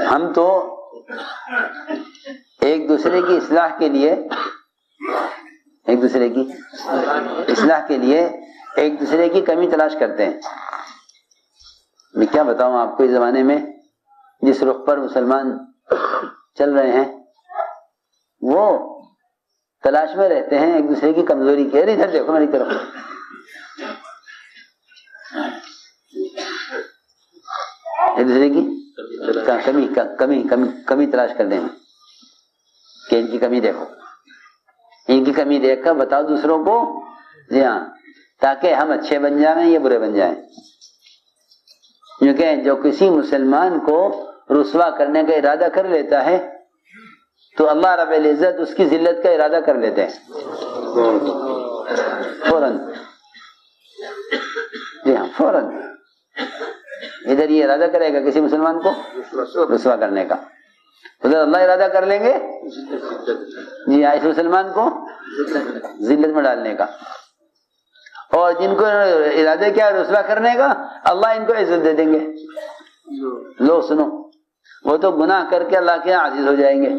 ہم تو ایک دوسرے کی اصلاح کے لیے ایک دوسرے کی کمی تلاش کرتے ہیں. میں کیا بتاؤں آپ کو، اس زمانے میں جس رخ پر مسلمان چل رہے ہیں وہ تلاش میں رہتے ہیں ایک دوسرے کی کمزوری کی. ارے ادھر دیکھو میری طرف. ایک دوسرے کی کمی تلاش کرتے ہیں کہ ان کی کمی دیکھو، ان کی کمی دیکھ کر بتاؤ دوسروں کو. جی ہاں، تاکہ ہم اچھے بن جائیں یا برے بن جائیں. کیونکہ جو کسی مسلمان کو رسوا کرنے کا ارادہ کر لیتا ہے تو اللہ رب العزت اس کی ذلت کا ارادہ کر لیتے ہیں فوراً. جی ہاں فوراً ادھر یہ ارادہ کرے گا کسی مسلمان کو رسوا کرنے کا، ادھر اللہ ارادہ کر لیں گے جی ہاں اس مسلمان کو ذلت میں ڈالنے کا. اور جن کو ارادہ کیا رسوا کرنے کا، اللہ ان کو عزت دے دیں گے. لو سنو، وہ تو گناہ کر کے اللہ کے عاجز ہو جائیں گے،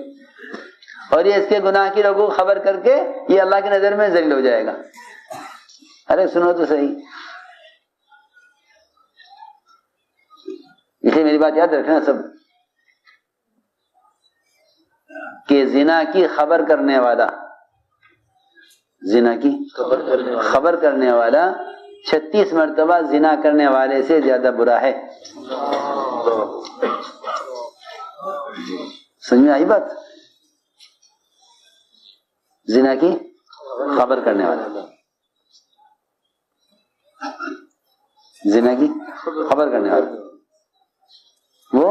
اور یہ اس کے گناہ کی لوگوں کو خبر کر کے یہ اللہ کی نظر میں ذلیل ہو جائے گا. ارے سنو تو صحیح. اسے میری بات یاد رکھنا سب کہ زنا کی خبر کرنے والا، زنا کی خبر کرنے والا 36 مرتبہ زنا کرنے والے سے زیادہ برا ہے. سمجھ میں آئی بات؟ زنا کی خبر کرنے والا، زنا کی خبر کرنے والا وہ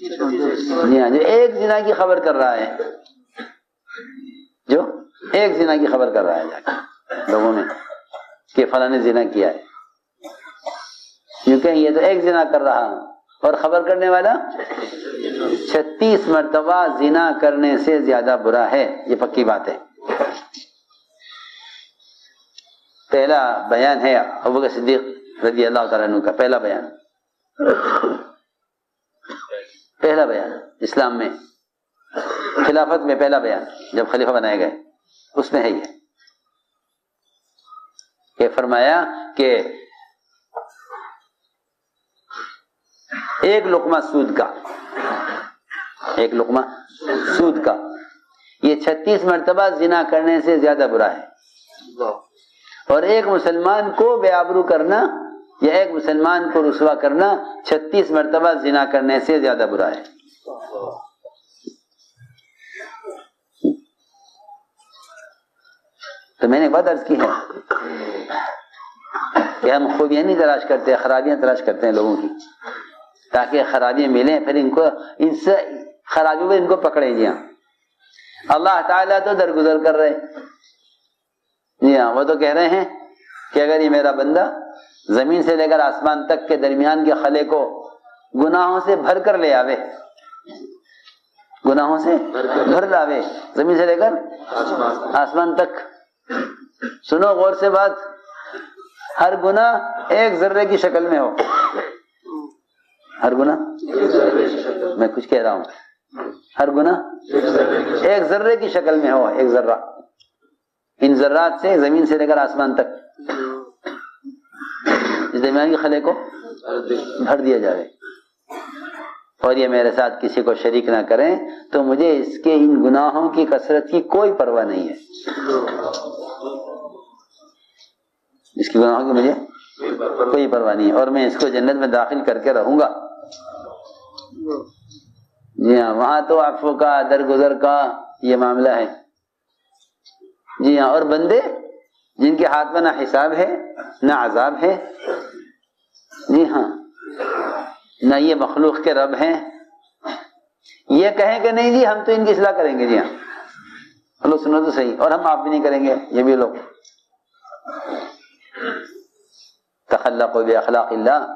جی ہاں جو ایک زنا کی خبر کر رہا ہے، جو ایک زنا کی خبر کر رہا ہے جا کے لوگوں میں کہ فلاں نے زنا کیا ہے، کیونکہ یہ تو ایک زنا کر رہا اور خبر کرنے والا 36 مرتبہ زنا کرنے سے زیادہ برا ہے. یہ پکی بات ہے. پہلا بیان ہے ابوبکر صدیق رضی اللہ تعالیٰ عنہ کا، پہلا بیان اسلام میں، خلافت میں پہلا بیان جب خلیفہ بنائے گئے اس میں ہے یہ کہ فرمایا کہ ایک لقمہ سود کا یہ 36 مرتبہ زنا کرنے سے زیادہ برا ہے. اور ایک مسلمان کو بے آبرو کرنا یا ایک مسلمان کو رسوا کرنا 36 مرتبہ زنا کرنے سے زیادہ برا ہے. تو میں نے ایک بات عرض کی ہے کہ ہم خوبیاں نہیں تلاش کرتے، خرابیاں تلاش کرتے ہیں لوگوں کی، تاکہ خرابیاں ملیں پھر ان سے خرابیوں میں ان کو پکڑے. جی ہاں اللہ تعالیٰ تو درگزر کر رہے. جی ہاں وہ تو کہہ رہے ہیں کہ اگر یہ میرا بندہ زمین سے لے کر آسمان تک کے درمیان کے خلے کو گناہوں سے بھر کر لے آوے، گناہوں سے بھر لاوے زمین سے لے کر آسمان تک. سنو غور سے بات، ہر گناہ ایک ذرے کی شکل میں ہو، ہر گناہ میں کچھ کہہ رہا ہوں، ہر گناہ ایک ذرے کی شکل میں ہو، ایک ذرہ، ان ذرات سے زمین سے لے کر آسمان تک اس درمیان کے خلے کو بھر دیا جائے، اور یہ میرے ساتھ کسی کو شریک نہ کریں تو مجھے اس کے ان گناہوں کی کثرت کی کوئی پرواہ نہیں ہے. اس کی گناہوں کی مجھے کوئی پرواہ نہیں ہے، اور میں اس کو جنت میں داخل کر کے رہوں گا. جی ہاں وہاں تو عفو کا درگزر کا یہ معاملہ ہے. جی ہاں اور بندے جن کے ہاتھ میں نہ حساب ہے نہ عذاب ہے، جی ہاں نہ یہ مخلوق کے رب ہیں، یہ کہیں کہ نہیں جی ہم تو ان کی اصلاح کریں گے. جی ہاں لوگ سنو تو صحیح، اور ہم آپ بھی نہیں کریں گے. یہ بھی لوگ تخلقوا باخلاق اللہ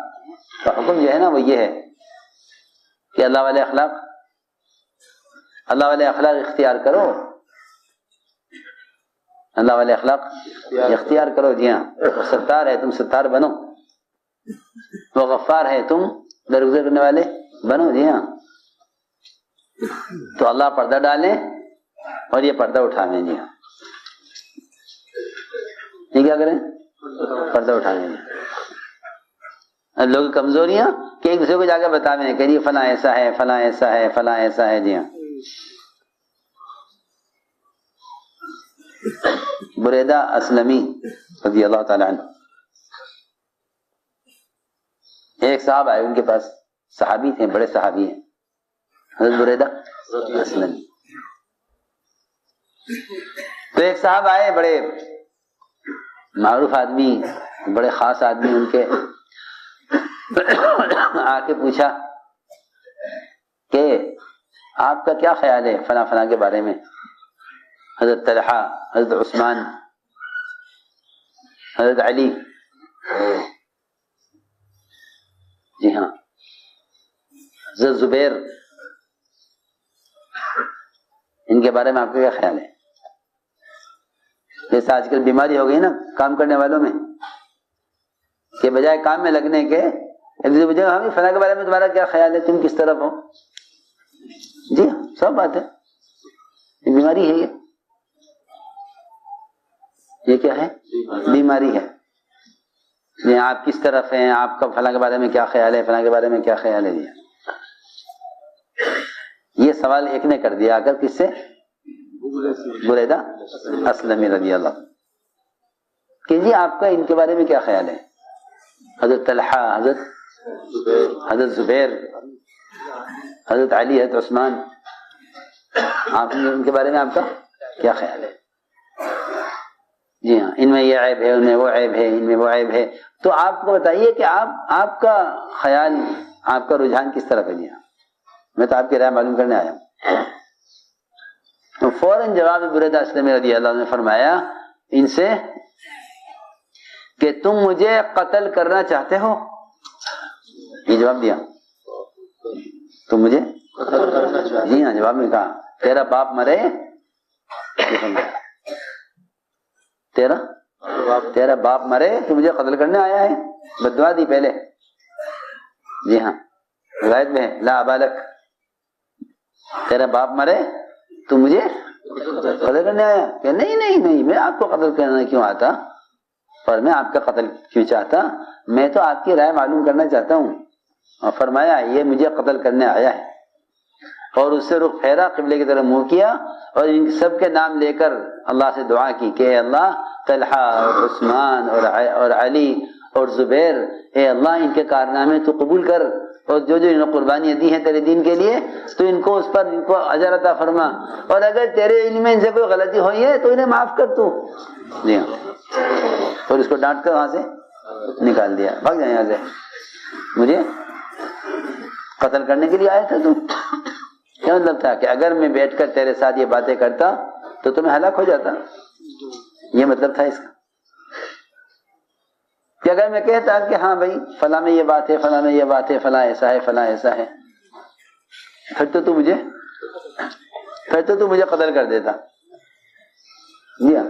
کا حکم جو ہے نا وہ یہ ہے کہ اللہ والے اخلاق اختیار کرو، اللہ والے اخلاق اختیار کرو. جی ہاں وہ ستار ہے تم ستار بنو، وہ غفار ہے تم درگزر کرنے والے بنو. جی ہاں تو اللہ پردہ ڈالیں اور یہ پردہ اٹھاویں. جی ہاں یہ کیا کریں؟ پردہ اٹھاویں. لوگ کمزوریاں کہ ایک دوسرے کو جا کے بتاویں کہ یہ فلاں ایسا ہے، فلاں ایسا ہے، فلاں ایسا ہے. جی ہاں. بریدہ اسلمی رضی اللہ تعالی عنہ، ایک صاحب آئے ان کے پاس، صحابی تھے، بڑے صحابی ہیں، حضرت بریدہ اسلمی. تو ایک صاحب آئے، بڑے معروف آدمی، بڑے خاص آدمی، ان کے آ کے پوچھا کہ آپ کا کیا خیال ہے فلاں فلاں کے بارے میں؟ حضرت طلحہ، حضرت عثمان، حضرت علی، جی ہاں، حضرت زبیر، ان کے بارے میں آپ کا کیا خیال ہے؟ جیسے آج کل بیماری ہو گئی نا کام کرنے والوں میں، کہ بجائے کام میں لگنے کے ایک دوسرے پوچھیں ہم فلاں کے بارے میں تمہارا کیا خیال ہے، تم کس طرف ہو. جی ہاں سب بات ہے، یہ بیماری ہے. یہ کیا ہے؟ بیماری ہے. یہ آپ کس طرف ہیں، آپ کا فلاں کے بارے میں کیا خیال ہے، فلاں کے بارے میں کیا خیال ہے. یہ سوال ایک نے کر دیا، اگر کس سے؟ بریدہ اسلمی رضی اللہ، کہ جی آپ کا ان کے بارے میں کیا خیال ہے؟ حضرت طلحہ، حضرت زبیر، حضرت علی، حضرت عثمان، آپ ان کے بارے میں آپ کا کیا خیال ہے؟ جی ہاں، ان میں یہ عیب ہے، ان میں وہ عیب ہے، ان میں وہ عیب ہے. تو آپ کو بتائیے کہ آپ کا خیال، آپ کا رجحان کس طرف ہے. جی ہاں میں تو آپ کی رائے معلوم کرنے آیا ہوں. تو فوراً جواب بریدہ اسلمی رضی اللہ عنہ نے فرمایا ان سے کہ تم مجھے قتل کرنا چاہتے ہو. یہ جواب دیا، تم مجھے، جی ہاں جواب میں کہا تیرا باپ مرے، تیرا باپ مرے تو مجھے قتل کرنے آیا ہے. بددعا دی پہلے. جی ہاں روایت میں لا ابالک، تیرا باپ مرے تو مجھے قتل کرنے آیا. کہ نہیں میں آپ کو قتل کرنا کیوں آتا، پر میں آپ کا قتل کیوں چاہتا، میں تو آپ کی رائے معلوم کرنا چاہتا ہوں. اور فرمایا یہ مجھے قتل کرنے آیا ہے. اور اس سے رخ پھیرا، قبلے کی طرف منہ کیا، اور ان سب کے نام لے کر اللہ سے دعا کی کہ اے اللہ طلحہ اور عثمان اور علی اور زبیر، اے اللہ ان کے کارنامے تو قبول کر، اور جو انہوں قربانیاں دی ہیں تیرے دین کے لیے تو ان کو اس پر ان کو اجر عطا فرما، اور اگر تیرے علم میں ان سے کوئی غلطی ہوئی ہے تو انہیں معاف کر تو. جی ہاں، اور اس کو ڈانٹ کر وہاں سے نکال دیا، بھاگ جائیں یہاں سے، مجھے قتل کرنے کے لیے آیا تھا تو. کیا مطلب تھا کہ اگر میں بیٹھ کر تیرے ساتھ یہ باتیں کرتا تو تمہیں ہلاک ہو جاتا. یہ مطلب تھا اس کا، کہ اگر میں کہتا کہ ہاں بھائی فلاں میں یہ بات ہے، فلاں میں یہ بات ہے، فلاں ایسا ہے، فلاں ایسا ہے، پھر تو مجھے قتل کر دیتا. جی ہاں